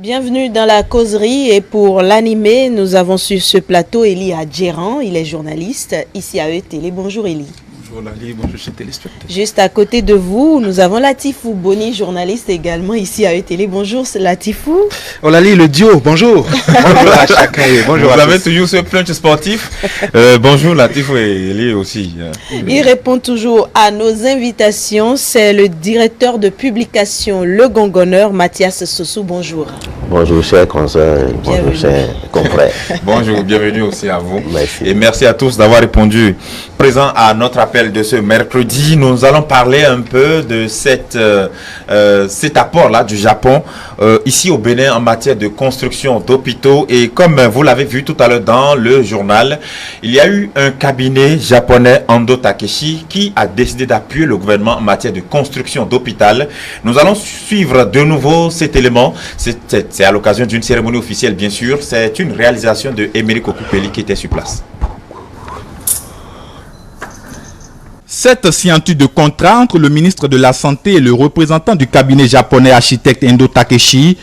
Bienvenue dans la causerie et pour l'animer, nous avons sur ce plateau Eli Adjeran, il est journaliste ici à E-Télé. Bonjour Eli. Bonjour Lali, bonjour chez téléspectateurs. Juste à côté de vous, nous avons Latifou Boni, journaliste également ici à E-Télé. Bonjour Latifou. Oh Lali, le duo, bonjour. Bonjour à chacun. Bonjour Vous à avez tous. toujours ce punch sportif. Bonjour Latifou et Eli aussi. Il répond toujours à nos invitations. C'est le directeur de publication Le Gongonneur, Mathias Sossou. Bonjour. Bonjour chers consoeurs, bonjour chers confrères. Bonjour, bienvenue aussi à vous. Merci. Et merci à tous d'avoir répondu présent à notre appel de ce mercredi. Nous allons parler un peu de cet apport-là du Japon ici au Bénin en matière de construction d'hôpitaux. Et comme vous l'avez vu tout à l'heure dans le journal, il y a eu un cabinet japonais, Ando Takeshi, qui a décidé d'appuyer le gouvernement en matière de construction d'hôpital. Nous allons suivre de nouveau cet élément. C'est à l'occasion d'une cérémonie officielle, bien sûr. C'est une réalisation de Émeric Okupeli qui était sur place. Cette signature de contrat entre le ministre de la Santé et le représentant du cabinet japonais architecte Ando Takeshi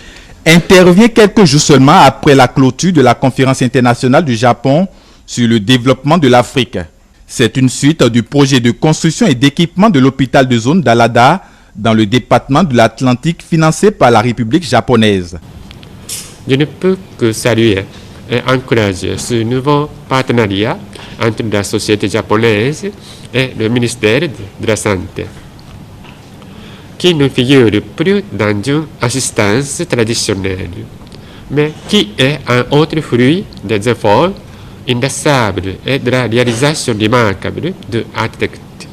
intervient quelques jours seulement après la clôture de la conférence internationale du Japon sur le développement de l'Afrique. C'est une suite du projet de construction et d'équipement de l'hôpital de zone d'Alada dans le département de l'Atlantique financé par la République japonaise. Je ne peux que saluer et encourager ce nouveau partenariat entre la société japonaise et le ministère de la Santé, qui ne figure plus dans une assistance traditionnelle, mais qui est un autre fruit des efforts inlassables et de la réalisation remarquable de l'architecte.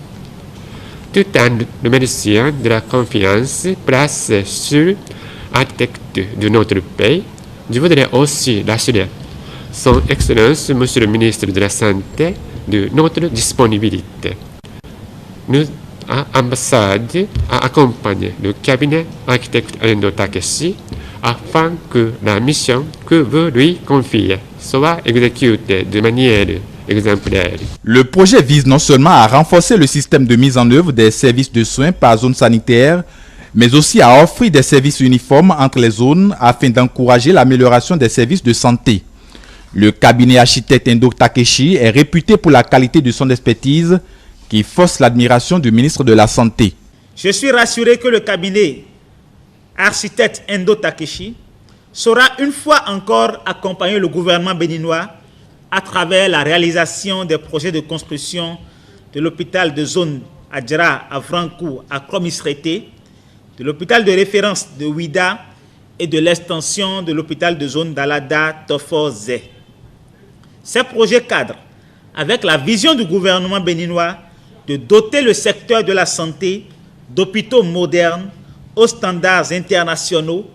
Tout en remerciant de la confiance placée sur l'architecte de notre pays, je voudrais aussi rassurer Son Excellence, Monsieur le ministre de la Santé, de notre disponibilité. Notre ambassade a accompagné le cabinet architecte Ando Takeshi afin que la mission que vous lui confiez soit exécutée de manière exemplaire. Le projet vise non seulement à renforcer le système de mise en œuvre des services de soins par zone sanitaire, mais aussi à offrir des services uniformes entre les zones afin d'encourager l'amélioration des services de santé. Le cabinet architecte Ando Takeshi est réputé pour la qualité de son expertise qui force l'admiration du ministre de la Santé. Je suis rassuré que le cabinet architecte Ando Takeshi saura une fois encore accompagner le gouvernement béninois à travers la réalisation des projets de construction de l'hôpital de zone Adjara à Frankou à Kromisrete, de l'hôpital de référence de Ouida et de l'extension de l'hôpital de zone d'Alada Tofoze. Ces projets cadrent avec la vision du gouvernement béninois de doter le secteur de la santé d'hôpitaux modernes aux standards internationaux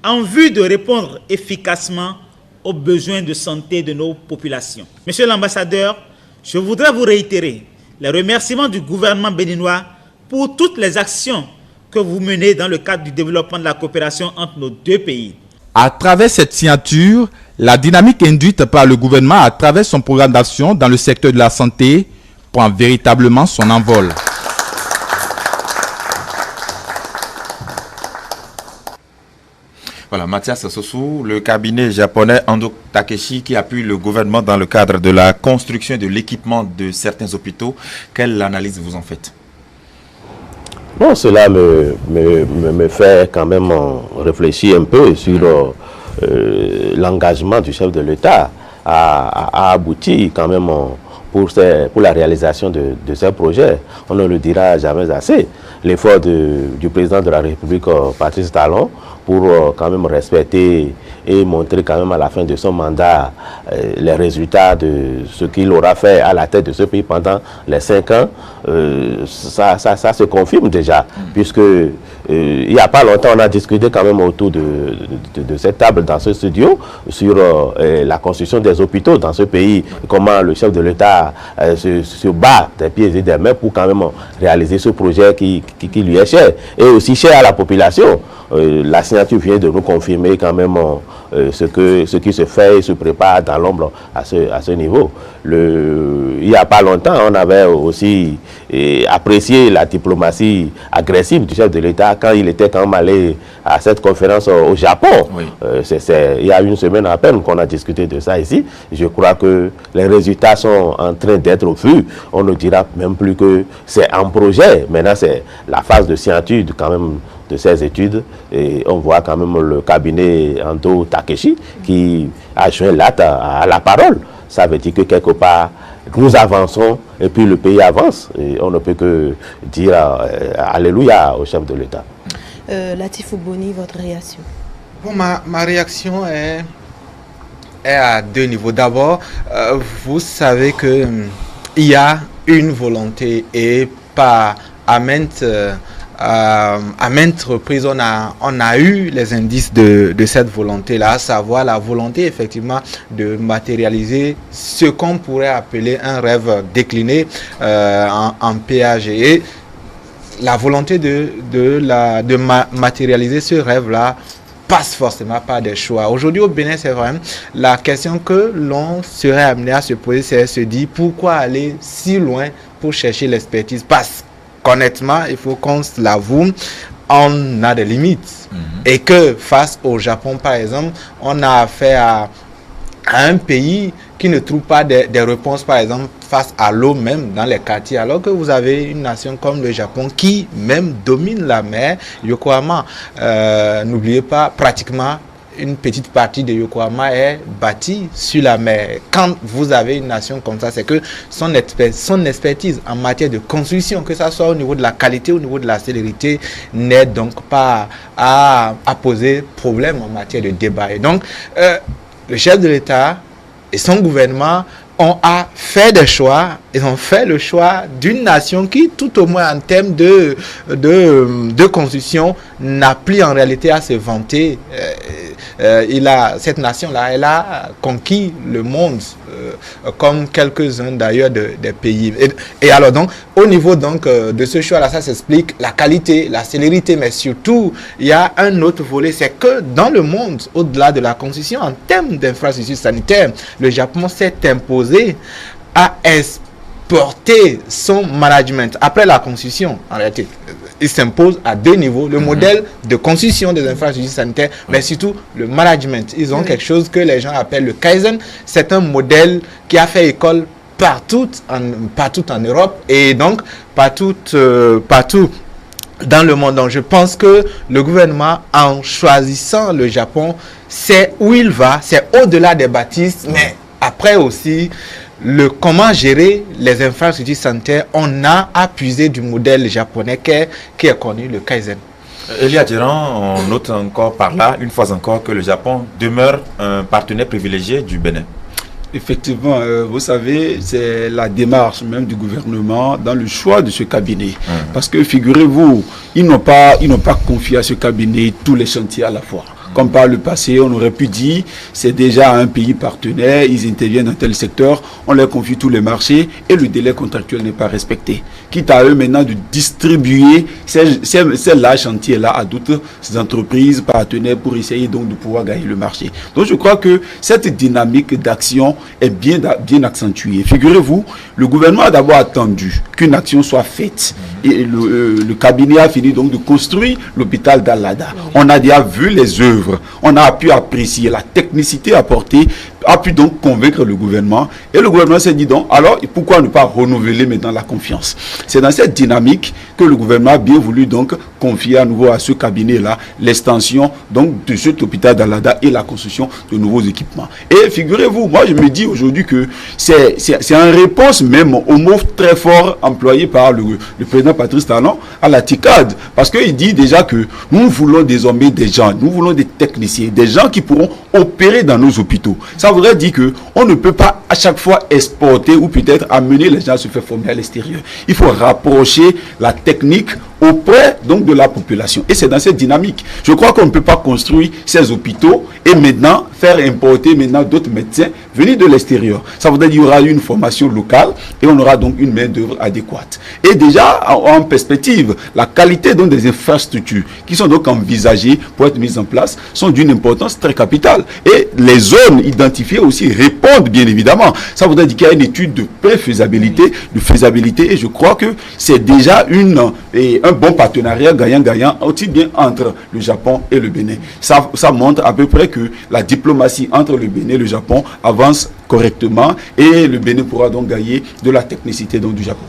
en vue de répondre efficacement aux besoins de santé de nos populations. Monsieur l'ambassadeur, je voudrais vous réitérer les remerciements du gouvernement béninois pour toutes les actions que vous menez dans le cadre du développement de la coopération entre nos deux pays. À travers cette signature, la dynamique induite par le gouvernement à travers son programme d'action dans le secteur de la santé prend véritablement son envol. Voilà, Mathias Sossou, le cabinet japonais Ando Takeshi qui appuie le gouvernement dans le cadre de la construction et de l'équipement de certains hôpitaux. Quelle analyse vous en faites? Bon, cela me fait quand même réfléchir un peu sur l'engagement du chef de l'État à aboutir quand même pour la réalisation de ces projets. On ne le dira jamais assez. L'effort du président de la République, Patrice Talon, pour quand même respecter et montrer quand même à la fin de son mandat les résultats de ce qu'il aura fait à la tête de ce pays pendant les 5 ans, ça se confirme déjà, puisque il n'y a pas longtemps, on a discuté quand même autour de cette table dans ce studio sur la construction des hôpitaux dans ce pays, comment le chef de l'État se bat des pieds et des mains pour quand même réaliser ce projet qui lui est cher et aussi cher à la population. La signature vient de nous confirmer quand même ce qui se fait et se prépare dans l'ombre à ce niveau. Il n'y a pas longtemps, on avait aussi apprécié la diplomatie agressive du chef de l'État quand il était quand même allé à cette conférence au Japon. Oui. Il y a une semaine à peine qu'on a discuté de ça ici. Je crois que les résultats sont en train d'être vus. On ne dira même plus que c'est un projet. Maintenant, c'est la phase de signature quand même de ces études. Et on voit quand même le cabinet Endo Takeshi qui a joint l'acte à la parole. Ça veut dire que quelque part, nous avançons et puis le pays avance. Et on ne peut que dire alléluia au chef de l'État. Latif Boni, votre réaction? Bon, ma réaction est à deux niveaux. D'abord, vous savez que il y a une volonté et pas à maintes reprises, on a eu les indices de cette volonté-là, à savoir la volonté effectivement de matérialiser ce qu'on pourrait appeler un rêve décliné en PAG. Et la volonté de matérialiser ce rêve-là passe forcément par des choix. Aujourd'hui au Bénin, c'est vrai, la question que l'on serait amené à se poser, c'est se dire pourquoi aller si loin pour chercher l'expertise. Parce qu'honnêtement, il faut qu'on se l'avoue, on a des limites. Et que face au Japon, par exemple, on a affaire à un pays qui ne trouve pas des réponses, par exemple, face à l'eau même dans les quartiers, alors que vous avez une nation comme le Japon qui même domine la mer, Yokohama. N'oubliez pas, pratiquement, une petite partie de Yokohama est bâtie sur la mer. Quand vous avez une nation comme ça, c'est que son expertise en matière de construction, que ce soit au niveau de la qualité, au niveau de la célérité, n'est donc pas à poser problème en matière de débat. Et donc, le chef de l'État et son gouvernement ont fait des choix. Ils ont fait le choix d'une nation qui, tout au moins en termes de construction, n'a plus en réalité à se vanter. Cette nation-là, elle a conquis le monde, comme quelques-uns d'ailleurs des pays. Et alors donc, au niveau donc de ce choix-là, ça s'explique la qualité, la célérité, mais surtout, il y a un autre volet, c'est que dans le monde, au-delà de la construction, en termes d'infrastructures sanitaires, le Japon s'est imposé à exporter son management. Après la construction, en réalité, il s'impose à deux niveaux, le modèle de construction des infrastructures sanitaires, mais surtout le management. Ils ont quelque chose que les gens appellent le Kaizen. C'est un modèle qui a fait école partout en Europe et donc partout dans le monde. Donc je pense que le gouvernement, en choisissant le Japon, c'est où il va, c'est au-delà des bâtisses, mais après aussi comment gérer les infrastructures sanitaires. On a appuyé du modèle japonais qui est connu, le Kaizen. Elia Djiran, on note encore par là, une fois encore, que le Japon demeure un partenaire privilégié du Bénin. Effectivement, vous savez, c'est la démarche même du gouvernement dans le choix de ce cabinet. Parce que figurez-vous, ils n'ont pas confié à ce cabinet tous les chantiers à la fois. Comme par le passé, on aurait pu dire, c'est déjà un pays partenaire, ils interviennent dans tel secteur, on leur confie tous les marchés et le délai contractuel n'est pas respecté. Quitte à eux maintenant de distribuer ces larges chantiers-là à d'autres entreprises partenaires pour essayer donc de pouvoir gagner le marché. Donc je crois que cette dynamique d'action est bien accentuée. Figurez-vous, le gouvernement a d'abord attendu qu'une action soit faite. Et le cabinet a fini donc de construire l'hôpital d'Al-Lada. On a déjà vu les œuvres, on a pu apprécier la technicité apportée, a pu donc convaincre le gouvernement. Et le gouvernement s'est dit donc, alors pourquoi ne pas renouveler maintenant la confiance? C'est dans cette dynamique que le gouvernement a bien voulu donc confier à nouveau à ce cabinet-là l'extension donc de cet hôpital d'Al-Lada et la construction de nouveaux équipements. Et figurez-vous, moi je me dis aujourd'hui que c'est en réponse même au mot très fort employé par le président Patrice Talon à la TICAD, parce qu'il dit déjà que nous voulons désormais des gens, nous voulons des techniciens, des gens qui pourront opérer dans nos hôpitaux. Ça voudrait dire qu'on ne peut pas à chaque fois exporter ou peut-être amener les gens à se faire former à l'extérieur. Il faut rapprocher la technique auprès donc de la population. Et c'est dans cette dynamique. Je crois qu'on ne peut pas construire ces hôpitaux et maintenant faire importer maintenant d'autres médecins venus de l'extérieur. Ça veut dire qu'il y aura une formation locale et on aura donc une main-d'œuvre adéquate. Et déjà, en perspective, la qualité donc des infrastructures qui sont donc envisagées pour être mises en place sont d'une importance très capitale. Et les zones identifiées aussi répondent bien évidemment. Ça voudrait dire qu'il y a une étude de préfaisabilité, de faisabilité, et je crois que c'est déjà un bon partenariat gagnant-gagnant, aussi bien entre le Japon et le Bénin. Ça montre à peu près que la diplomatie entre le Bénin et le Japon avance correctement et le Bénin pourra donc gagner de la technicité donc du Japon.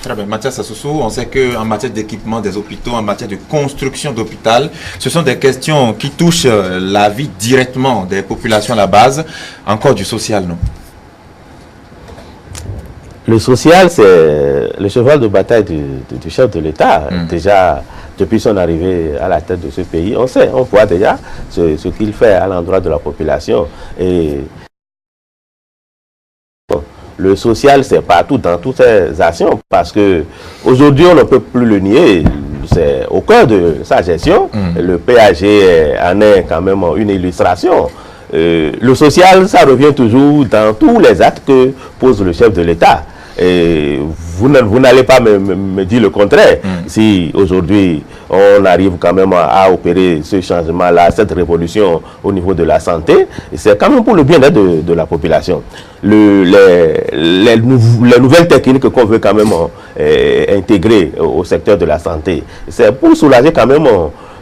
Très bien. Mathias Assousou, on sait qu'en matière d'équipement des hôpitaux, en matière de construction d'hôpital, ce sont des questions qui touchent la vie directement des populations à la base. Encore du social, non? Le social, c'est le cheval de bataille du chef de l'État. Déjà, depuis son arrivée à la tête de ce pays, on voit déjà ce qu'il fait à l'endroit de la population. Et le social, c'est partout dans toutes ces actions, parce que aujourd'hui, on ne peut plus le nier. C'est au cœur de sa gestion. Le PAG en est quand même une illustration. Le social, ça revient toujours dans tous les actes que pose le chef de l'État. Et vous n'allez pas me dire le contraire. Si aujourd'hui on arrive quand même à opérer ce changement-là, cette révolution au niveau de la santé, c'est quand même pour le bien-être de la population. Les nouvelles techniques qu'on veut quand même intégrer au secteur de la santé, c'est pour soulager quand même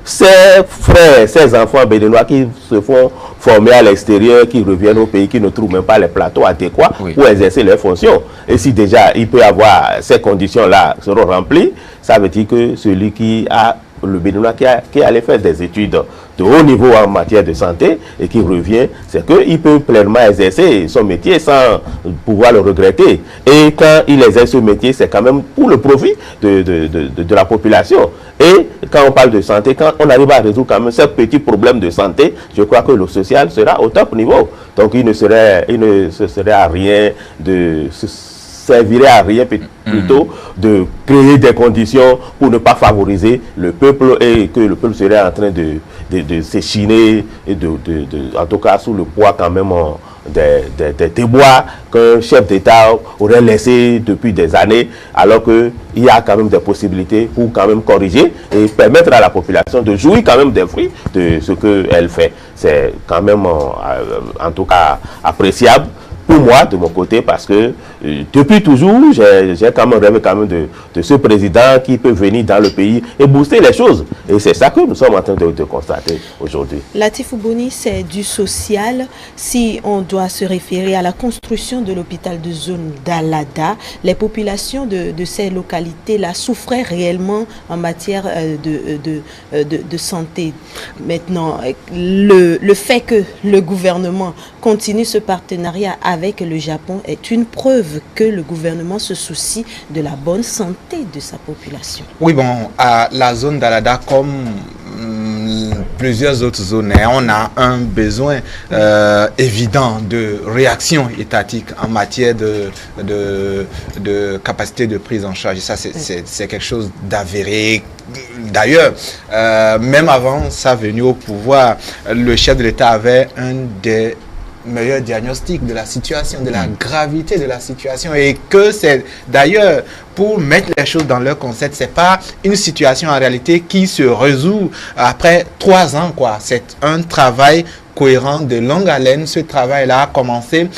ces frères, ces enfants béninois qui se font former à l'extérieur, qui reviennent au pays, qui ne trouvent même pas les plateaux adéquats pour exercer leurs fonctions. Et si déjà il peut avoir ces conditions-là seront remplies, ça veut dire que celui qui a le Béninois qui allait faire des études de haut niveau en matière de santé et qui revient, c'est qu'il peut pleinement exercer son métier sans pouvoir le regretter. Et quand il exerce ce métier, c'est quand même pour le profit de la population. Et quand on parle de santé, quand on arrive à résoudre quand même ces petits problèmes de santé, je crois que le social sera au top niveau. Donc il ne serait à rien servirait à rien plutôt de créer des conditions pour ne pas favoriser le peuple et que le peuple serait en train de s'échiner et en tout cas sous le poids quand même des déboires qu'un chef d'État aurait laissé depuis des années, alors qu'il y a quand même des possibilités pour quand même corriger et permettre à la population de jouir quand même des fruits de ce qu'elle fait. C'est quand même en tout cas appréciable pour moi, de mon côté, parce que depuis toujours, j'ai quand même rêvé quand même de ce président qui peut venir dans le pays et booster les choses. Et c'est ça que nous sommes en train de constater aujourd'hui. Latif Boni, c'est du social. Si on doit se référer à la construction de l'hôpital de zone d'Alada, les populations de ces localités-là souffraient réellement en matière de santé. Maintenant, le fait que le gouvernement continue ce partenariat avec le Japon est une preuve que le gouvernement se soucie de la bonne santé de sa population. Oui, bon, à la zone d'Alada, comme plusieurs autres zones, on a un besoin évident de réaction étatique en matière de capacité de prise en charge. Et ça, c'est quelque chose d'avéré. D'ailleurs, même avant sa venue au pouvoir, le chef de l'État avait un des meilleur diagnostic de la situation, de la gravité de la situation, et que c'est d'ailleurs pour mettre les choses dans leur concept, c'est pas une situation en réalité qui se résout après 3 ans, quoi. C'est un travail cohérent de longue haleine. Ce travail-là a commencé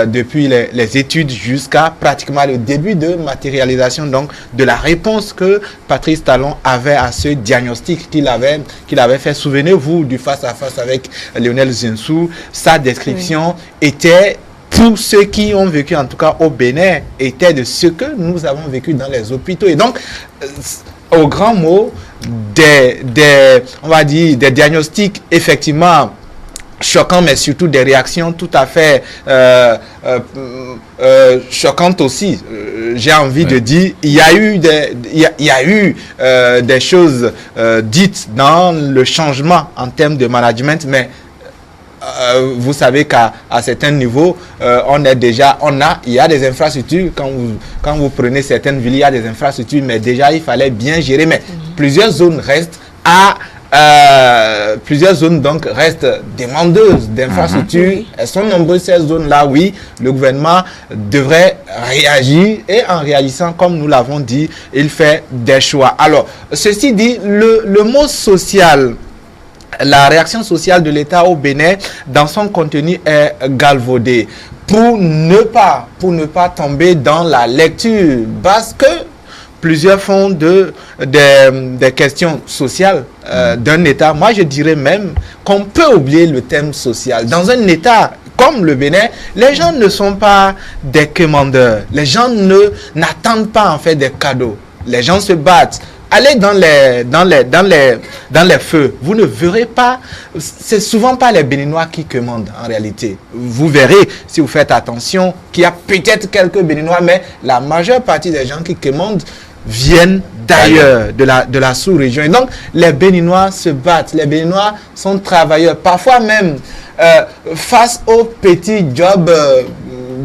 depuis les études jusqu'à pratiquement le début de matérialisation donc de la réponse que Patrice Talon avait à ce diagnostic qu'il avait fait. Souvenez-vous du face-à-face avec Lionel Zinsou. Sa description était, pour ceux qui ont vécu en tout cas au Bénin, était de ce que nous avons vécu dans les hôpitaux. Et donc, au grand mot, on va dire des diagnostics effectivement choquant, mais surtout des réactions tout à fait choquantes aussi. J'ai envie de dire, il y a eu des choses dites dans le changement en termes de management, mais vous savez qu'à certains niveaux, il y a des infrastructures. Quand vous prenez certaines villes, il y a des infrastructures, mais déjà, il fallait bien gérer. Mais plusieurs zones restent plusieurs zones donc restent demandeuses d'infrastructures. Elles sont nombreuses ces zones-là. Oui, le gouvernement devrait réagir et en réalisant, comme nous l'avons dit, il fait des choix. Alors, ceci dit, le mot social, la réaction sociale de l'État au Bénin, dans son contenu est galvaudée pour ne pas tomber dans la lecture basse que plusieurs font des questions sociales d'un État. Moi, je dirais même qu'on peut oublier le thème social. Dans un État comme le Bénin, les gens ne sont pas des commandeurs. Les gens n'attendent pas en fait des cadeaux. Les gens se battent. Allez dans les feux, vous ne verrez pas, c'est souvent pas les Béninois qui commandent en réalité. Vous verrez, si vous faites attention, qu'il y a peut-être quelques Béninois, mais la majeure partie des gens qui commandent viennent d'ailleurs, de la sous-région. Et donc, les Béninois se battent, les Béninois sont travailleurs. Parfois même, face aux petits jobs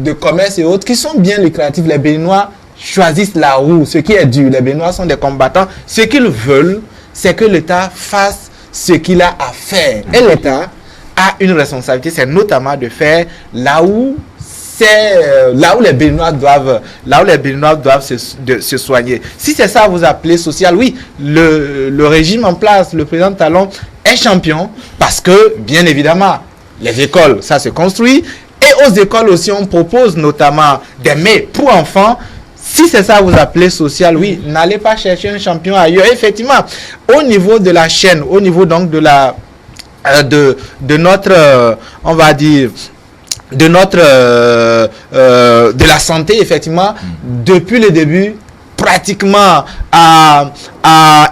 de commerce et autres, qui sont bien lucratifs, les Béninois choisissent la roue, ce qui est dur. Les Béninois sont des combattants. Ce qu'ils veulent, c'est que l'État fasse ce qu'il a à faire. Et l'État a une responsabilité, c'est notamment de faire là où les Béninois doivent se soigner. Si c'est ça vous appelez social, oui, le régime en place, le président Talon est champion parce que, bien évidemment, les écoles, ça se construit. Et aux écoles aussi, on propose notamment des mets pour enfants. Si c'est ça vous appelez social, oui, n'allez pas chercher un champion ailleurs. Effectivement, au niveau de la chaîne, au niveau donc de notre, on va dire, de la santé, effectivement, depuis le début, pratiquement à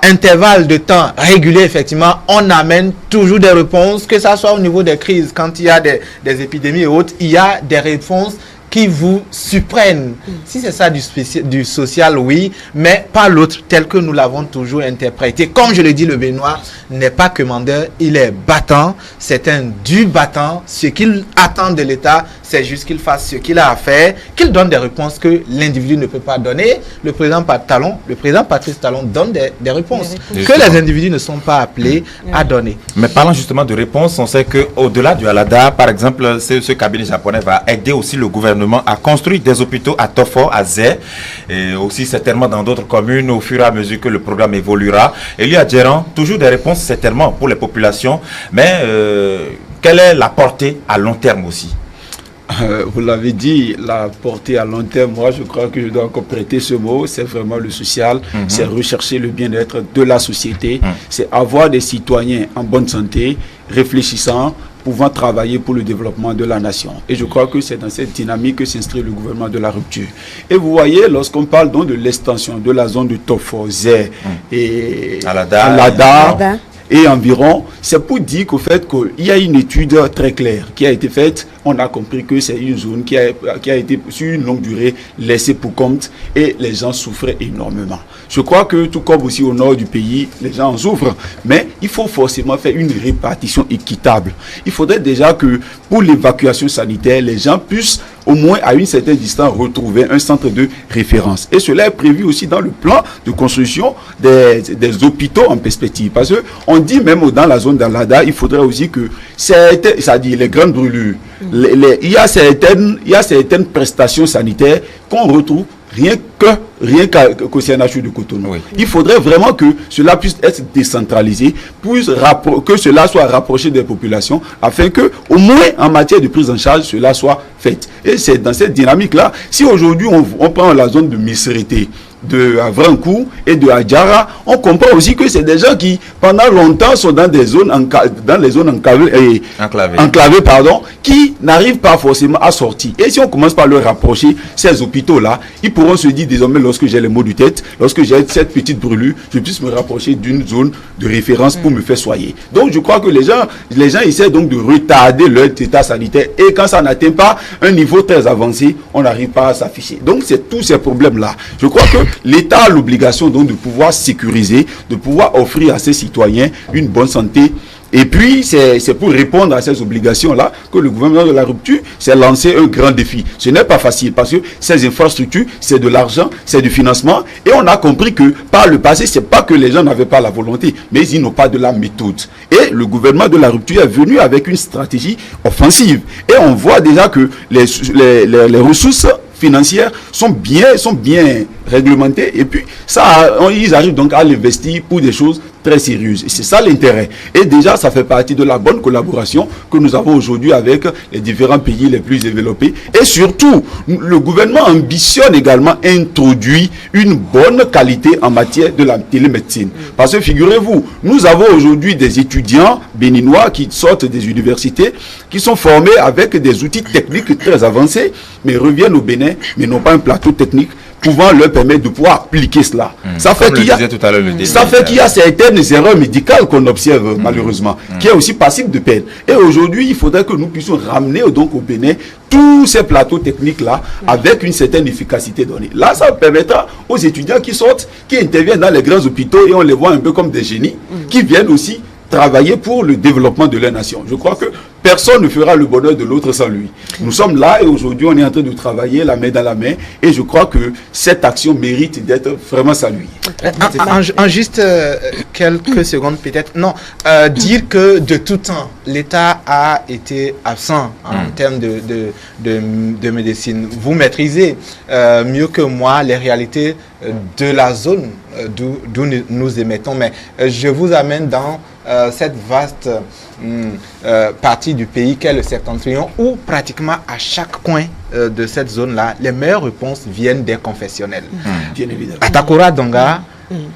intervalle de temps régulier, effectivement, on amène toujours des réponses, que ce soit au niveau des crises, quand il y a des épidémies et autres, il y a des réponses qui vous surprennent. Si c'est ça du social, oui, mais pas l'autre tel que nous l'avons toujours interprété. Comme je le dis, le Béninois n'est pas commandeur, il est battant, c'est un dur battant. Ce qu'il attend de l'État, c'est juste qu'il fasse ce qu'il a à faire, qu'il donne des réponses que l'individu ne peut pas donner. Le président Patrice Talon donne des réponses que les individus ne sont pas appelés à donner. Mais parlant justement de réponses, on sait qu'au-delà du Alada, par exemple, ce cabinet japonais va aider aussi le gouvernement à construire des hôpitaux à Tofo, à Zé, et aussi certainement dans d'autres communes au fur et à mesure que le programme évoluera. Elia Djeran, toujours des réponses certainement pour les populations, mais quelle est la portée à long terme aussi? Vous l'avez dit, la portée à long terme, moi je crois que je dois encore prêter ce mot, c'est vraiment le social, c'est rechercher le bien-être de la société, c'est avoir des citoyens en bonne santé, réfléchissant, pouvant travailler pour le développement de la nation. Et je crois que c'est dans cette dynamique que s'inscrit le gouvernement de la rupture. Et vous voyez, lorsqu'on parle donc de l'extension de la zone de Tofo, Zé et Alada et environ, c'est pour dire qu'au fait qu'il y a une étude très claire qui a été faite. On a compris que c'est une zone qui a été sur une longue durée laissée pour compte et les gens souffraient énormément. Je crois que tout comme aussi au nord du pays, les gens en souffrent, mais il faut forcément faire une répartition équitable. Il faudrait déjà que pour l'évacuation sanitaire, les gens puissent au moins à une certaine distance retrouver un centre de référence. Et cela est prévu aussi dans le plan de construction des hôpitaux en perspective. Parce qu'on dit même dans la zone d'Alada, il faudrait aussi que c'est-à-dire les grandes brûlures, il y a certaines prestations sanitaires qu'on retrouve rien qu'au CNHU de Cotonou. Oui. Il faudrait vraiment que cela puisse être décentralisé, que cela soit rapproché des populations, afin que, au moins en matière de prise en charge, cela soit fait. Et c'est dans cette dynamique-là, si aujourd'hui on prend la zone de Misérité, de Avrancourt et de Adjara, on comprend aussi que c'est des gens qui, pendant longtemps, sont dans des zones enclavées, qui n'arrivent pas forcément à sortir. Et si on commence par leur rapprocher ces hôpitaux-là, ils pourront se dire désormais, lorsque j'ai les maux de tête, lorsque j'ai cette petite brûlure, je puisse me rapprocher d'une zone de référence pour me faire soigner. Donc je crois que les gens essaient donc de retarder leur état sanitaire, et quand ça n'atteint pas un niveau très avancé, on n'arrive pas à s'afficher. Donc c'est tous ces problèmes-là. Je crois que l'État a l'obligation donc de pouvoir sécuriser, de pouvoir offrir à ses citoyens une bonne santé Et puis, c'est pour répondre à ces obligations-là que le gouvernement de la rupture s'est lancé un grand défi. Ce n'est pas facile parce que ces infrastructures, c'est de l'argent, c'est du financement. Et on a compris que par le passé, c'est pas que les gens n'avaient pas la volonté, mais ils n'ont pas de la méthode. Et le gouvernement de la rupture est venu avec une stratégie offensive. Et on voit déjà que les ressources financières sont bien réglementées, et puis ils arrivent donc à l'investir pour des choses très sérieuses. Et c'est ça l'intérêt. Et déjà, ça fait partie de la bonne collaboration que nous avons aujourd'hui avec les différents pays les plus développés. Et surtout, le gouvernement ambitionne également introduire une bonne qualité en matière de la télémédecine. Parce que figurez-vous, nous avons aujourd'hui des étudiants béninois qui sortent des universités, qui sont formés avec des outils techniques très avancés, mais reviennent au Bénin, mais n'ont pas un plateau technique pouvant leur permettre de pouvoir appliquer cela. Ça fait qu'il y a certaines erreurs médicales qu'on observe malheureusement, qui est aussi passible de peine. Et aujourd'hui, il faudrait que nous puissions ramener donc au Bénin tous ces plateaux techniques-là avec une certaine efficacité donnée. Là, ça permettra aux étudiants qui sortent, qui interviennent dans les grands hôpitaux, et on les voit un peu comme des génies, qui viennent aussi travailler pour le développement de la nation. Je crois que personne ne fera le bonheur de l'autre sans lui. Nous sommes là et aujourd'hui on est en train de travailler la main dans la main, et je crois que cette action mérite d'être vraiment saluée. En juste quelques secondes peut-être, dire que de tout temps l'État a été absent en termes de médecine. Vous maîtrisez mieux que moi les réalités de la zone d'où nous émettons, mais je vous amène dans cette vaste partie du pays qu'est le septentrion, où pratiquement à chaque coin de cette zone-là, les meilleures réponses viennent des confessionnels. Bien évidemment. À Takora Donga,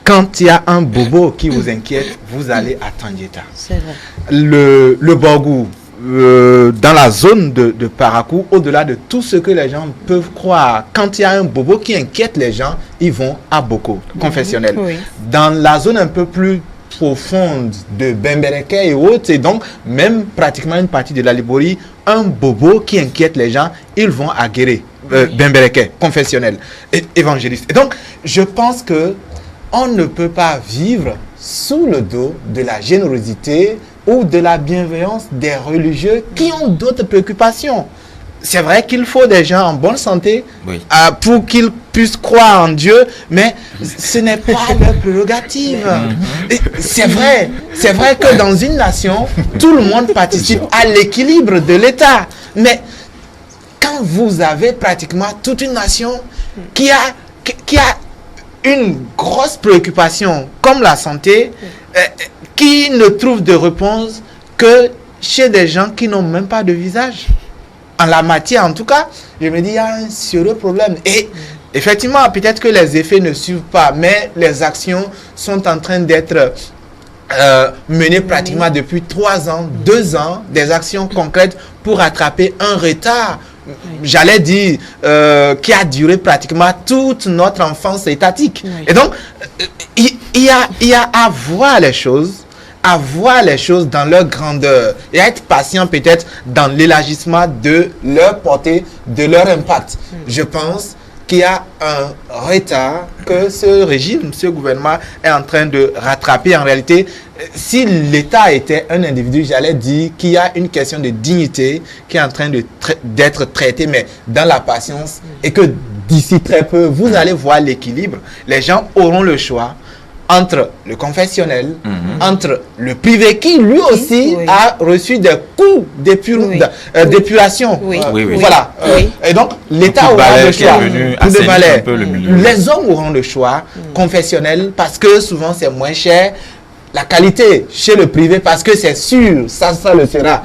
quand il y a un bobo qui vous inquiète, vous allez à Tandieta. C'est vrai. Le Borgou, dans la zone de Parakou, au-delà de tout ce que les gens peuvent croire, quand il y a un bobo qui inquiète les gens, ils vont à Boko, confessionnel. Oui. Dans la zone un peu plus profonde de Bembereke et autres, et donc même pratiquement une partie de la Liborie, un bobo qui inquiète les gens, ils vont à Guéré, Bembereke, confessionnel, évangéliste. Et donc, je pense que on ne peut pas vivre sous le dos de la générosité ou de la bienveillance des religieux qui ont d'autres préoccupations. C'est vrai qu'il faut des gens en bonne santé pour qu'ils puissent croire en Dieu, mais ce n'est pas leur prérogative. C'est vrai que dans une nation, tout le monde participe à l'équilibre de l'État. Mais quand vous avez pratiquement toute une nation qui a une grosse préoccupation comme la santé, qui ne trouve de réponse que chez des gens qui n'ont même pas de visage. En la matière, en tout cas, je me dis, il y a un sérieux problème. Et effectivement, peut-être que les effets ne suivent pas, mais les actions sont en train d'être menées pratiquement depuis 3 ans, 2 ans, des actions concrètes pour rattraper un retard, j'allais dire, qui a duré pratiquement toute notre enfance étatique. Et donc, il y a à voir les choses, dans leur grandeur, et à être patient peut-être dans l'élargissement de leur portée, de leur impact. Je pense qu'il y a un retard que ce régime, ce gouvernement est en train de rattraper. En réalité, si l'État était un individu, j'allais dire qu'il y a une question de dignité qui est en train d'être traitée, mais dans la patience, et que d'ici très peu, vous allez voir l'équilibre. Les gens auront le choix entre le confessionnel, entre le privé qui lui aussi a reçu des coûts d'épuration. Voilà. Et donc l'État aura le choix. Les hommes auront le choix confessionnel parce que souvent c'est moins cher. La qualité chez le privé parce que c'est sûr, ça le sera.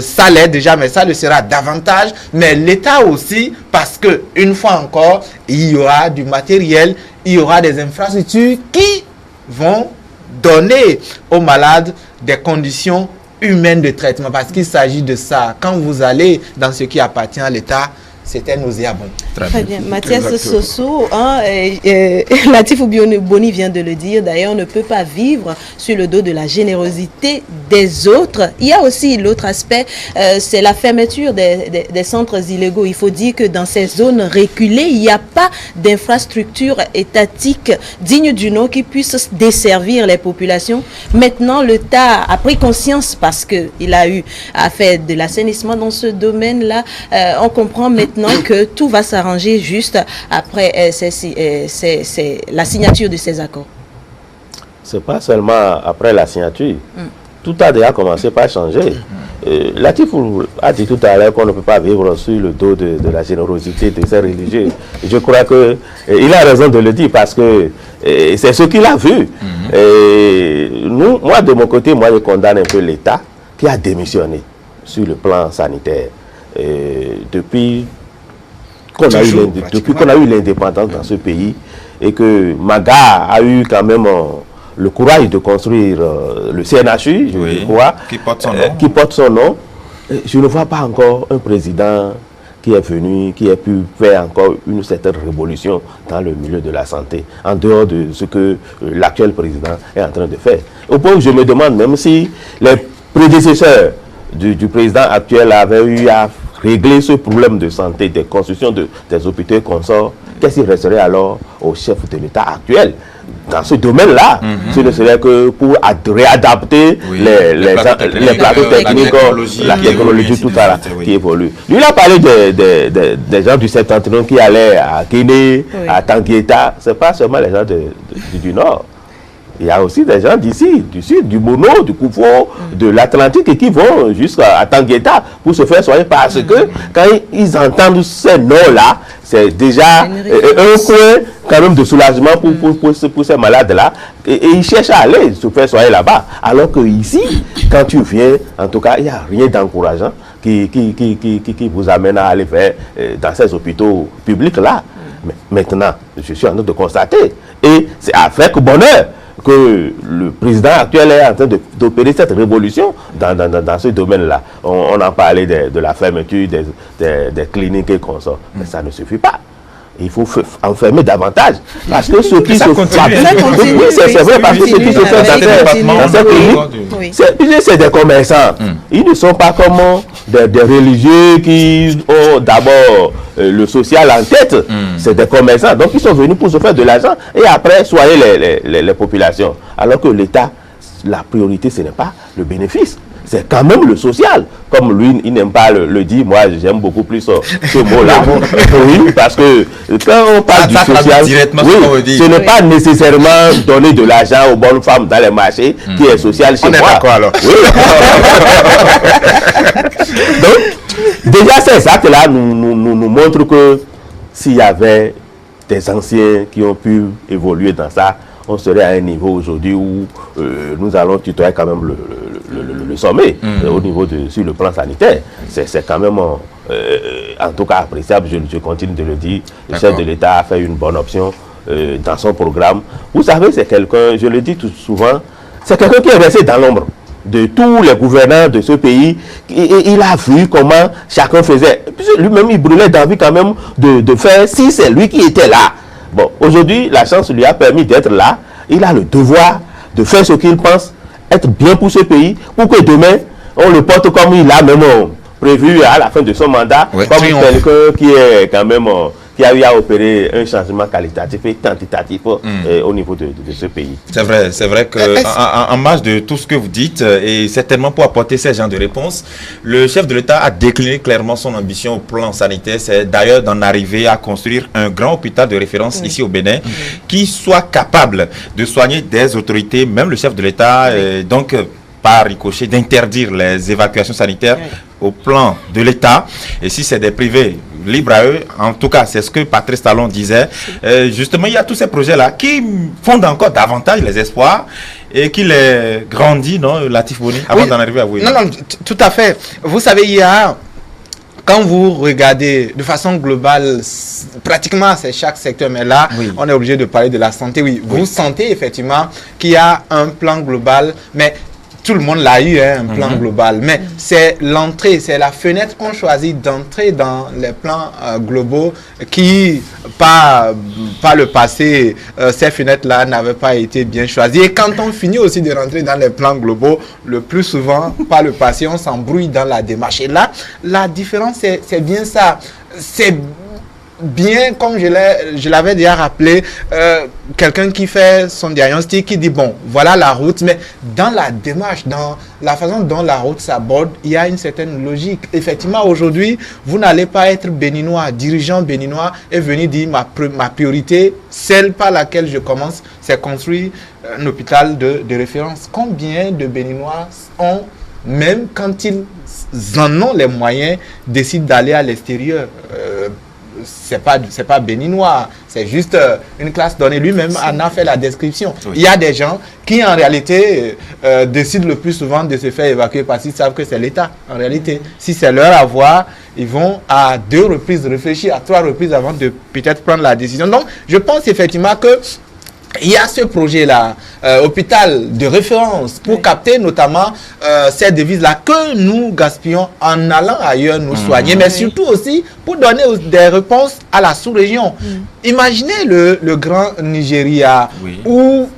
Ça l'est déjà, mais ça le sera davantage. Mais l'État aussi parce que une fois encore, il y aura du matériel, il y aura des infrastructures qui vont donner aux malades des conditions humaines de traitement. Parce qu'il s'agit de ça. Quand vous allez dans ce qui appartient à l'État, c'était nauséabond. Très bien. Mathias Soso, Latif Boni vient de le dire, d'ailleurs, ne peut pas vivre sur le dos de la générosité des autres. Il y a aussi l'autre aspect, c'est la fermeture des centres illégaux. Il faut dire que dans ces zones reculées, il n'y a pas d'infrastructure étatique digne du nom qui puisse desservir les populations. Maintenant, l'État a pris conscience parce qu'il a eu à faire de l'assainissement dans ce domaine-là. On comprend maintenant que tout va s'arranger juste après la signature de ces accords. C'est pas seulement après la signature. Tout a déjà commencé par changer. Latif a dit tout à l'heure qu'on ne peut pas vivre sur le dos de la générosité de ces religieux. Je crois qu'il a raison de le dire parce que c'est ce qu'il a vu. Moi, de mon côté, je condamne un peu l'État qui a démissionné sur le plan sanitaire. Depuis qu'on a eu l'indépendance dans ce pays et que Maga a eu quand même le courage de construire le CNHU, je crois, qui porte son nom. Je ne vois pas encore un président qui est venu, qui a pu faire encore une certaine révolution dans le milieu de la santé, en dehors de ce que l'actuel président est en train de faire. Au point où je me demande même si les prédécesseurs du président actuel avaient eu à régler ce problème de santé, des constructions des hôpitaux et consorts, qu'est-ce qui resterait alors au chef de l'État actuel? Dans ce domaine-là, ce ne serait que pour réadapter les plateaux techniques, la technologie, tout ça qui évolue. Lui, il a parlé des gens du septentrion qui allaient à Guinée, à Tanguieta. Ce n'est pas seulement les gens du Nord. Il y a aussi des gens d'ici, du Sud, du Mono, du Koufo, de l'Atlantique et qui vont jusqu'à Tanguieta pour se faire soigner parce que quand ils entendent ces noms-là, c'est déjà un coin quand même de soulagement pour ces malades-là et ils cherchent à aller se faire soigner là-bas. Alors que ici, quand tu viens, en tout cas, il n'y a rien d'encourageant qui vous amène à aller faire dans ces hôpitaux publics-là. Mais maintenant, je suis en train de constater, et c'est avec bonheur que le président actuel est en train d'opérer cette révolution dans ce domaine-là. On en parlait de la fermeture des cliniques et consorts, mais ça ne suffit pas. Il faut enfermer davantage. Parce que ceux qui se font... Oui, c'est vrai, parce que ceux qui se font dans ces cliniques, c'est des commerçants. Ils ne sont pas comme des religieux qui ont d'abord le social en tête. C'est des commerçants. Donc, ils sont venus pour se faire de l'argent et après soigner les populations. Alors que l'État, la priorité, ce n'est pas le bénéfice. C'est quand même le social. Comme lui, il n'aime pas le dire, moi j'aime beaucoup plus ce mot-là. Oui, parce que quand on parle du social, ce n'est pas nécessairement donner de l'argent aux bonnes femmes dans les marchés qui est social chez moi. On est d'accord alors. Oui. Donc, déjà ces actes-là nous montrent que s'il y avait des anciens qui ont pu évoluer dans ça, on serait à un niveau aujourd'hui où nous allons tutoyer quand même le sommet au niveau sur le plan sanitaire. C'est quand même en tout cas appréciable, je continue de le dire. Le chef de l'État a fait une bonne option dans son programme. Vous savez, c'est quelqu'un, je le dis tout souvent, c'est quelqu'un qui est resté dans l'ombre de tous les gouvernants de ce pays. Il a vu comment chacun faisait. Lui-même, il brûlait d'envie quand même de faire, si c'est lui qui était là. Bon, aujourd'hui, la chance lui a permis d'être là. Il a le devoir de faire ce qu'il pense, être bien pour ce pays, pour que demain, on le porte comme il a même prévu à la fin de son mandat, comme quelqu'un qui est quand même... qui a eu à opérer un changement qualitatif et quantitatif au niveau de ce pays. C'est vrai qu'en marge de tout ce que vous dites, et certainement pour apporter ces genres de réponses, le chef de l'État a décliné clairement son ambition au plan sanitaire, c'est d'ailleurs d'en arriver à construire un grand hôpital de référence ici au Bénin, qui soit capable de soigner des autorités, même le chef de l'État, donc par ricochet, d'interdire les évacuations sanitaires au plan de l'État, et si c'est des privés, libre à eux. En tout cas, c'est ce que Patrice Talon disait. Justement, il y a tous ces projets-là qui fondent encore davantage les espoirs et qui les grandit, non, Latif Boni, avant d'en arriver à vous. Non, tout à fait. Vous savez, il y a... Quand vous regardez de façon globale, pratiquement c'est chaque secteur, mais là, on est obligé de parler de la santé. Oui, vous sentez effectivement qu'il y a un plan global, mais tout le monde l'a eu, hein, un plan global, mais c'est l'entrée, c'est la fenêtre qu'on choisit d'entrer dans les plans globaux qui, par le passé, ces fenêtres-là n'avaient pas été bien choisies. Et quand on finit aussi de rentrer dans les plans globaux, le plus souvent, par le passé, on s'embrouille dans la démarche. Et là, la différence, c'est bien ça. C'est bien, comme je l'avais déjà rappelé, quelqu'un qui fait son diagnostic, qui dit, bon, voilà la route, mais dans la démarche, dans la façon dont la route s'aborde, il y a une certaine logique. Effectivement, aujourd'hui, vous n'allez pas être béninois, dirigeant béninois, et venir dire, ma priorité, celle par laquelle je commence, c'est construire un hôpital de référence. Combien de béninois ont, même quand ils en ont les moyens, décident d'aller à l'extérieur? C'est pas béninois, c'est juste une classe donnée. Lui-même en a fait la description. Oui. Il y a des gens qui en réalité décident le plus souvent de se faire évacuer parce qu'ils savent que c'est l'État. En réalité, si c'est leur avoir, ils vont à 2 reprises réfléchir, à 3 reprises avant de peut-être prendre la décision. Donc, je pense effectivement que il y a ce projet-là, hôpital de référence, pour capter notamment ces devises-là que nous gaspillons en allant ailleurs nous soigner, mais surtout aussi pour donner des réponses à la sous-région. Imaginez le grand Nigeria, où,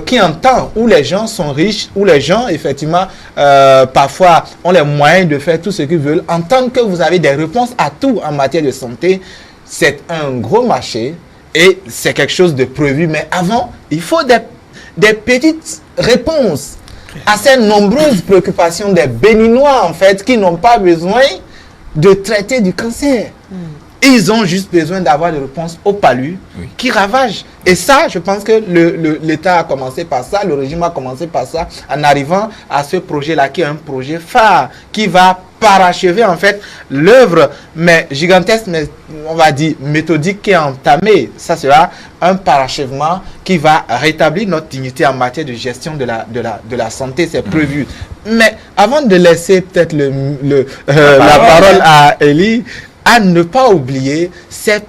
qui entend, où les gens sont riches, où les gens, effectivement, parfois ont les moyens de faire tout ce qu'ils veulent. En tant que vous avez des réponses à tout en matière de santé, c'est un gros marché. Et c'est quelque chose de prévu. Mais avant, il faut des petites réponses à ces nombreuses préoccupations des Béninois, en fait, qui n'ont pas besoin de traiter du cancer. Ils ont juste besoin d'avoir des réponses au palu qui ravagent. Et ça, je pense que l'État a commencé par ça, le régime a commencé par ça, en arrivant à ce projet-là, qui est un projet phare, qui va parachever en fait l'œuvre, mais gigantesque, mais on va dire méthodique, qui est entamée. Ça sera un parachèvement qui va rétablir notre dignité en matière de gestion de la santé, c'est prévu. Mais avant de laisser peut-être la parole à Elie, à ne pas oublier ces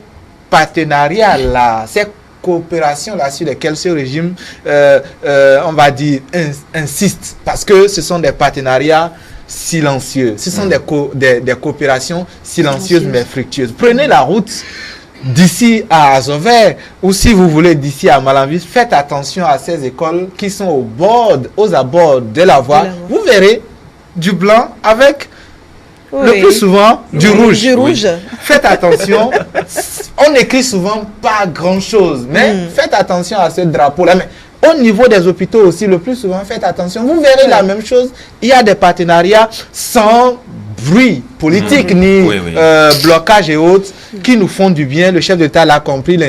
partenariats-là, ces coopérations-là sur lesquelles ce régime, on va dire, insiste, parce que ce sont des partenariats silencieux. Ce sont des coopérations silencieuses mais fructueuses. Prenez la route d'ici à Azover, ou si vous voulez d'ici à Malanville, faites attention à ces écoles qui sont aux abords de la voie. Vous verrez du blanc avec le plus souvent du rouge. Faites attention. On écrit souvent pas grand chose, mais faites attention à ce drapeau-là. Mais au niveau des hôpitaux aussi, le plus souvent, faites attention. Vous verrez la même chose. Il y a des partenariats sans bruit politique ni blocage et autres qui nous font du bien. Le chef d'État l'a compris, il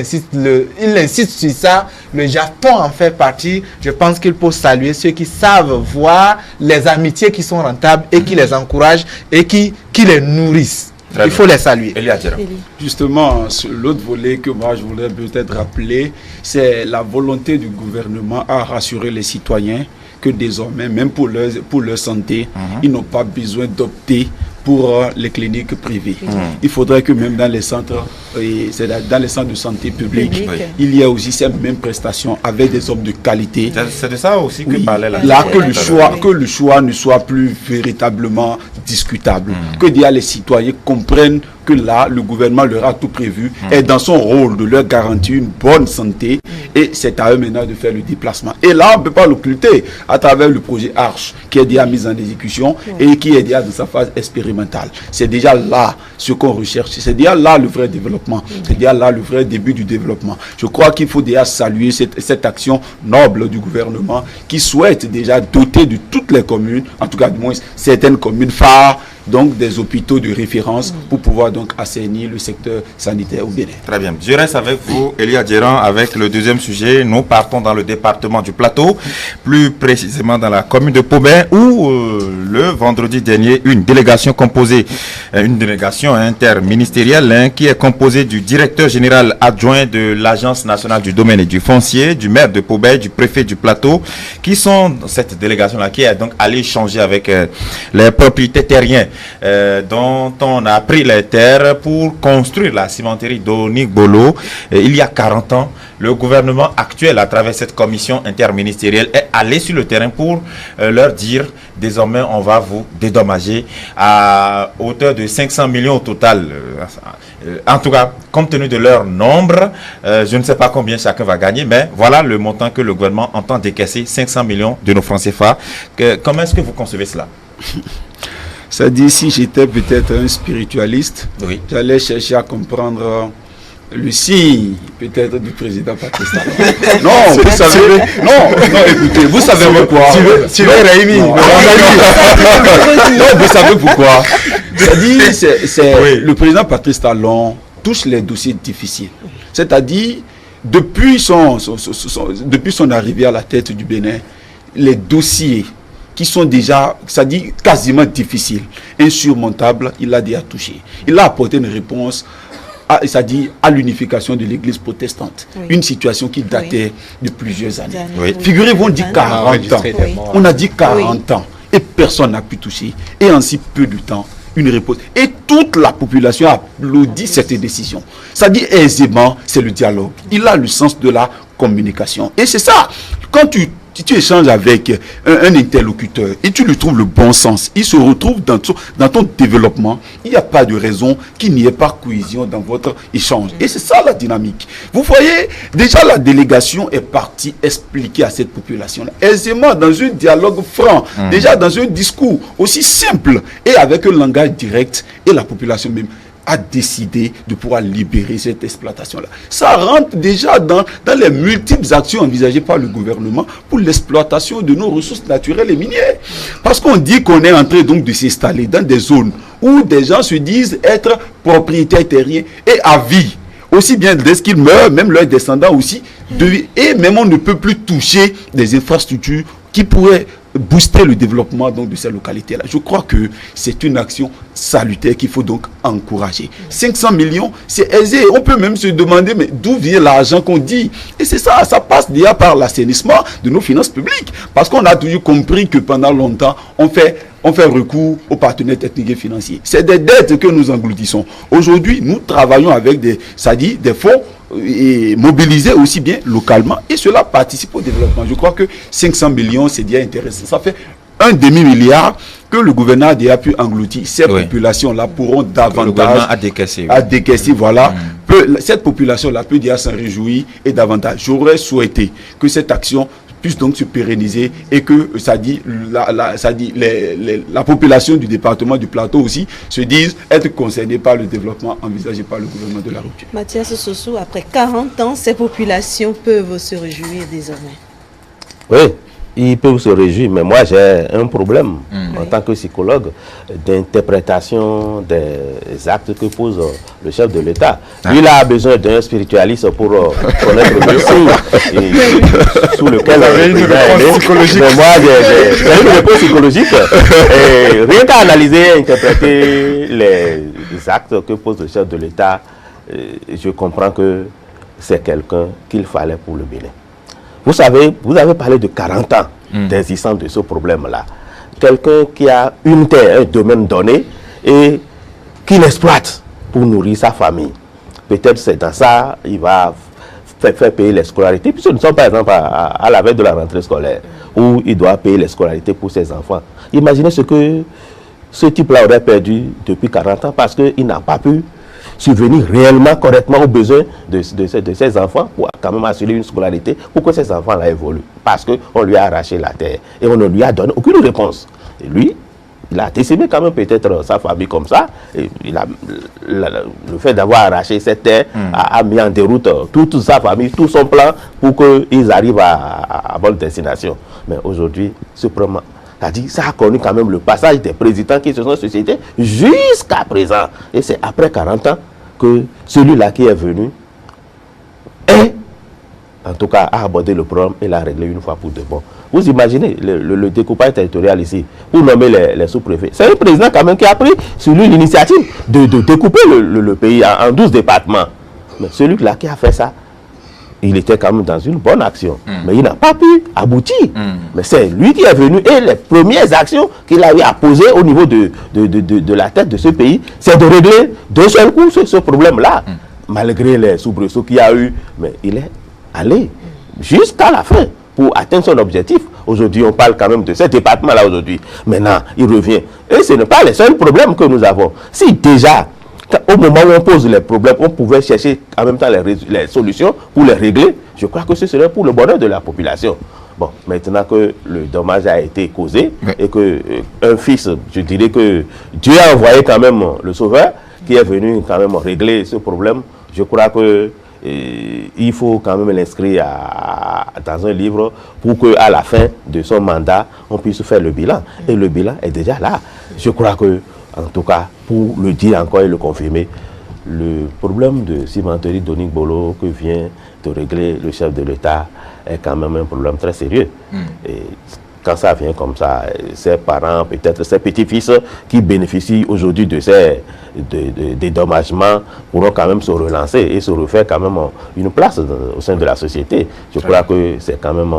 insiste sur ça. Le Japon en fait partie. Je pense qu'il faut saluer ceux qui savent voir les amitiés qui sont rentables et qui les encouragent et qui les nourrissent. Il faut les saluer. Justement, l'autre volet que moi je voudrais peut-être rappeler, c'est la volonté du gouvernement à rassurer les citoyens que désormais, même pour leur santé, ils n'ont pas besoin d'opter pour les cliniques privées. Il faudrait que même dans les centres, dans les centres de santé publique, il y ait aussi ces mêmes prestations avec des hommes de qualité. C'est de ça aussi que parlait la que le choix ne soit plus véritablement discutable. Que déjà les citoyens comprennent que là, le gouvernement leur a tout prévu et dans son rôle de leur garantir une bonne santé, et c'est à eux maintenant de faire le déplacement. Et là, on ne peut pas l'occulter à travers le projet Arche qui est déjà mis en exécution et qui est déjà dans sa phase expérimentale. C'est déjà là ce qu'on recherche, c'est déjà là le vrai développement, c'est déjà là le vrai début du développement. Je crois qu'il faut déjà saluer cette action noble du gouvernement qui souhaite déjà doter de toutes les communes, en tout cas du moins certaines communes phares, donc des hôpitaux de référence pour pouvoir donc assainir le secteur sanitaire au Bénin. Très bien. Je reste avec vous, Elie Adjeran, avec le deuxième sujet. Nous partons dans le département du Plateau, plus précisément dans la commune de Pobin, où le vendredi dernier, une délégation interministérielle qui est composée du directeur général adjoint de l'Agence nationale du domaine et du foncier, du maire de Pobin, du préfet du Plateau, qui sont cette délégation-là qui est donc allée échanger avec les propriétaires terriens dont on a pris les terres pour construire la cimenterie d'Onigbolo il y a 40 ans. Le gouvernement actuel, à travers cette commission interministérielle, est allé sur le terrain pour leur dire désormais on va vous dédommager à hauteur de 500 millions au total. En tout cas, compte tenu de leur nombre, je ne sais pas combien chacun va gagner, mais voilà le montant que le gouvernement entend décaisser, 500 millions de nos francs CFA. Comment est-ce que vous concevez cela? Ça dit, si j'étais peut-être un spiritualiste, oui, j'allais chercher à comprendre le signe peut-être du président Patrice Talon. Non, vous savez, non, écoutez, vous savez pourquoi. Tu veux Rémi? Non, vous savez pourquoi. C'est oui, le président Patrice Talon touche les dossiers difficiles. C'est-à-dire, depuis son arrivée à la tête du Bénin, les dossiers qui sont déjà, c'est-à-dire quasiment difficiles, insurmontables, il a déjà touché. Il a apporté une réponse c'est-à-dire à l'unification de l'église protestante. Oui. Une situation qui datait de plusieurs années. Oui. Figurez-vous, on dit 40 ans. Oui. On a dit 40 ans. Et personne n'a pu toucher. Et en si peu de temps, une réponse. Et toute la population a applaudi cette décision. Ça dit aisément, c'est le dialogue. Il a le sens de la communication. Et c'est ça. Quand tu échanges avec un interlocuteur et tu lui trouves le bon sens, il se retrouve dans ton développement, il n'y a pas de raison qu'il n'y ait pas cohésion dans votre échange. Et c'est ça la dynamique. Vous voyez, déjà la délégation est partie expliquer à cette population-là, aisément dans un dialogue franc, déjà dans un discours aussi simple et avec un langage direct, et la population même a décidé de pouvoir libérer cette exploitation-là. Ça rentre déjà dans les multiples actions envisagées par le gouvernement pour l'exploitation de nos ressources naturelles et minières. Parce qu'on dit qu'on est en train donc de s'installer dans des zones où des gens se disent être propriétaires terriens et à vie. Aussi bien dès qu'ils meurent, même leurs descendants aussi. Et même on ne peut plus toucher des infrastructures qui pourraient booster le développement donc de ces localités-là. Je crois que c'est une action salutaire qu'il faut donc encourager. 500 millions, c'est aisé. On peut même se demander, mais d'où vient l'argent qu'on dit? Et c'est ça, ça passe déjà par l'assainissement de nos finances publiques. Parce qu'on a toujours compris que pendant longtemps, on fait recours aux partenaires techniques et financiers. C'est des dettes que nous engloutissons. Aujourd'hui, nous travaillons avec des fonds et mobilisés aussi bien localement, et cela participe au développement. Je crois que 500 millions, c'est déjà intéressant. Ça fait un demi-milliard que le gouvernement a déjà pu engloutir. Ces populations-là pourront davantage à décaisser, voilà. Cette population-là peut déjà s'en réjouir et davantage. J'aurais souhaité que cette action puisse donc se pérenniser et que la population du département du Plateau aussi se dise être concernée par le développement envisagé par le gouvernement de la rupture. Mathias Sossou, après 40 ans, ces populations peuvent se réjouir désormais. Oui, ils peuvent se réjouir, mais moi j'ai un problème en tant que psychologue d'interprétation des actes que pose le chef de l'État. Lui, il a besoin d'un spiritualiste pour connaître le signe sous lequel il est. Mais moi, j'ai une réponse psychologique. Et rien qu'à analyser et interpréter les actes que pose le chef de l'État, je comprends que c'est quelqu'un qu'il fallait pour le Bénin. Vous savez, vous avez parlé de 40 ans d'existence de ce problème-là. Quelqu'un qui a une terre, un domaine donné et qui l'exploite pour nourrir sa famille. Peut-être c'est dans ça, il va faire payer les scolarités. Puisque nous sommes par exemple à la veille de la rentrée scolaire, où il doit payer les scolarités pour ses enfants. Imaginez ce que ce type-là aurait perdu depuis 40 ans parce qu'il n'a pas pu subvenir réellement, correctement aux besoins de ses enfants pour quand même assurer une scolarité pour que ces enfants-là évoluent. Parce qu'on lui a arraché la terre et on ne lui a donné aucune réponse. Et lui, il a décimé quand même peut-être sa famille comme ça. Et le fait d'avoir arraché cette terre a mis en déroute toute sa famille, tout son plan pour qu'ils arrivent à bonne destination. Mais aujourd'hui, cependant, c'est-à-dire, ça a connu quand même le passage des présidents qui se sont suscités jusqu'à présent. Et c'est après 40 ans que celui-là qui est venu en tout cas, a abordé le problème et l'a réglé une fois pour de bon. Vous imaginez le découpage territorial ici, pour nommer les sous-préfets. C'est un président quand même qui a pris sur lui l'initiative de découper le pays en 12 départements. Mais celui-là qui a fait ça, il était quand même dans une bonne action. Mais il n'a pas pu aboutir. Mais c'est lui qui est venu et les premières actions qu'il a eu à poser au niveau de la tête de ce pays, c'est de régler d'un seul coup ce problème-là. Malgré les soubresauts qu'il y a eu, mais il est allé jusqu'à la fin pour atteindre son objectif. Aujourd'hui, on parle quand même de ce département-là aujourd'hui. Maintenant, il revient. Et ce n'est pas les seuls problèmes que nous avons. Si déjà, au moment où on pose les problèmes, on pouvait chercher en même temps les solutions pour les régler, je crois que ce serait pour le bonheur de la population. Bon, maintenant que le dommage a été causé et que un fils, je dirais que Dieu a envoyé quand même le sauveur qui est venu quand même régler ce problème, je crois que il faut quand même l'inscrire dans un livre pour qu'à la fin de son mandat, on puisse faire le bilan. Et le bilan est déjà là. Je crois que, en tout cas, pour le dire encore et le confirmer, le problème de cimenterie Donic Bolo que vient de régler le chef de l'État est quand même un problème très sérieux. Et quand ça vient comme ça, ses parents, peut-être ses petits-fils qui bénéficient aujourd'hui de ces dédommagements pourront quand même se relancer et se refaire quand même une place au sein de la société. Je crois que c'est quand même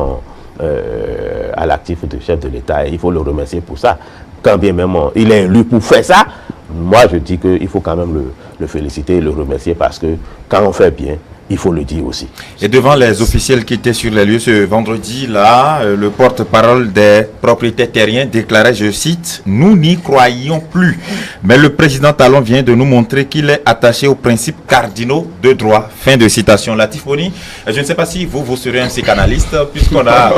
à l'actif du chef de l'État et il faut le remercier pour ça. Quand bien même il est élu pour faire ça, moi je dis qu'il faut quand même le féliciter et le remercier parce que quand on fait bien, il faut le dire aussi. Et devant les officiels qui étaient sur les lieux ce vendredi-là, le porte-parole des propriétaires terriens déclarait, je cite, « Nous n'y croyions plus. Mais le président Talon vient de nous montrer qu'il est attaché aux principes cardinaux de droit. » Fin de citation. Latifoni, je ne sais pas si vous serez un psychanalyste, puisqu'on a un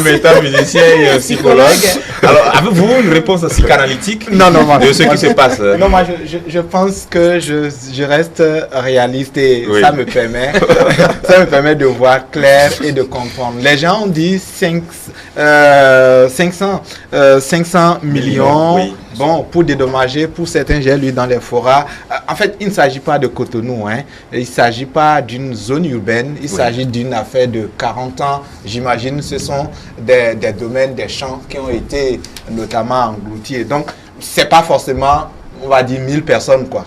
métaphysicien et un psychologue. Alors, avez-vous une réponse psychanalytique de ce qui se passe? Non, moi, je pense que je reste réaliste. Ça me permet de voir clair et de comprendre. Les gens ont dit 500 millions. Oui. Bon, pour dédommager, pour certains, j'ai lu dans les forats. En fait, il ne s'agit pas de Cotonou. Il ne s'agit pas d'une zone urbaine. Il s'agit d'une affaire de 40 ans. J'imagine ce sont des domaines, des champs qui ont été notamment engloutis. Donc, ce n'est pas forcément, on va dire 1000 personnes quand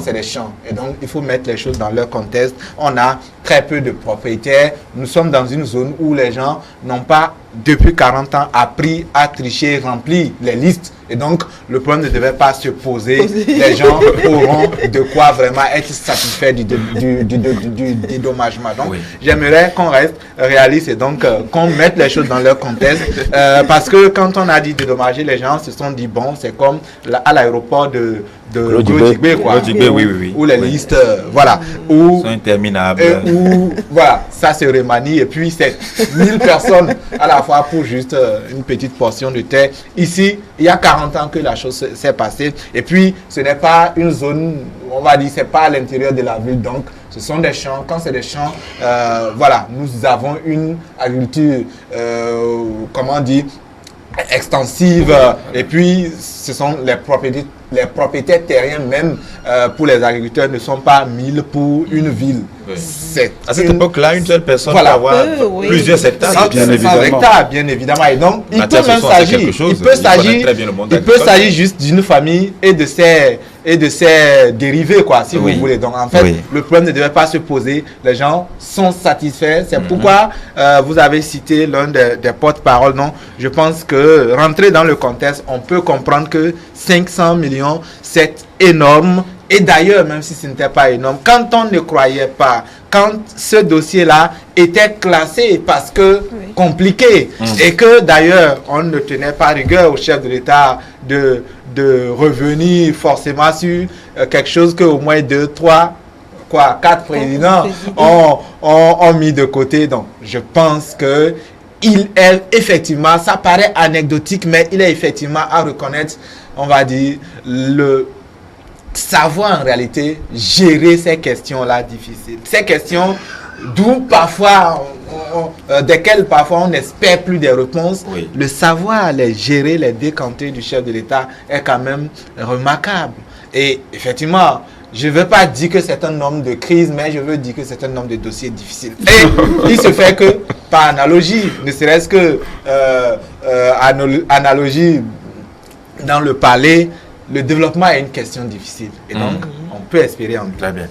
c'est des champs. Et donc, il faut mettre les choses dans leur contexte. On a très peu de propriétaires. Nous sommes dans une zone où les gens n'ont pas, depuis 40 ans, appris à tricher, remplir les listes. Et donc, le problème ne devait pas se poser. Les gens auront de quoi vraiment être satisfaits du dédommagement. Donc, j'aimerais qu'on reste réaliste et donc qu'on mette les choses dans leur contexte. Parce que quand on a dit dédommager, les gens se sont dit, bon, c'est comme à l'aéroport de Glodjigbe, quoi. Oui. Où les listes, voilà. Sont interminables. Où, voilà, ça se remanie. Et puis, c'est 1000 personnes à la fois pour juste une petite portion de terre. Ici, il y a 40 ans que la chose s'est passée. Et puis, ce n'est pas une zone, on va dire, c'est pas à l'intérieur de la ville. Donc, ce sont des champs. Quand c'est des champs, voilà, nous avons une agriculture, comment dire, extensive. Et puis, ce sont les propriétaires terriens, même pour les agriculteurs, ne sont pas 1000 pour une ville. À cette époque-là, une seule personne peut avoir plusieurs hectares. Bien évidemment. Et donc, il peut s'agir juste d'une famille et de ses dérivés, quoi, si vous voulez. Donc, en fait, le problème ne devait pas se poser. Les gens sont satisfaits. C'est pourquoi vous avez cité l'un des porte-paroles. Non, je pense que rentrer dans le contexte, on peut comprendre que 500 millions, c'est énorme. Et d'ailleurs, même si ce n'était pas énorme, quand on ne croyait pas, quand ce dossier-là était classé parce que compliqué, et que d'ailleurs, on ne tenait pas rigueur au chef de l'État de revenir forcément sur quelque chose que au moins 2, 3, 4 présidents ont mis de côté. Donc, je pense que il est effectivement, ça paraît anecdotique, mais il est effectivement à reconnaître, on va dire, le savoir en réalité gérer ces questions-là difficiles. Ces questions d'où parfois, desquelles parfois on n'espère plus des réponses. Le savoir les gérer, les décanter du chef de l'État est quand même remarquable. Et effectivement, je ne veux pas dire que c'est un homme de crise, mais je veux dire que c'est un homme de dossiers difficiles. Et il se fait que, par analogie, ne serait-ce que analogie dans le palais, le développement est une question difficile. Et donc, on peut espérer en très bien.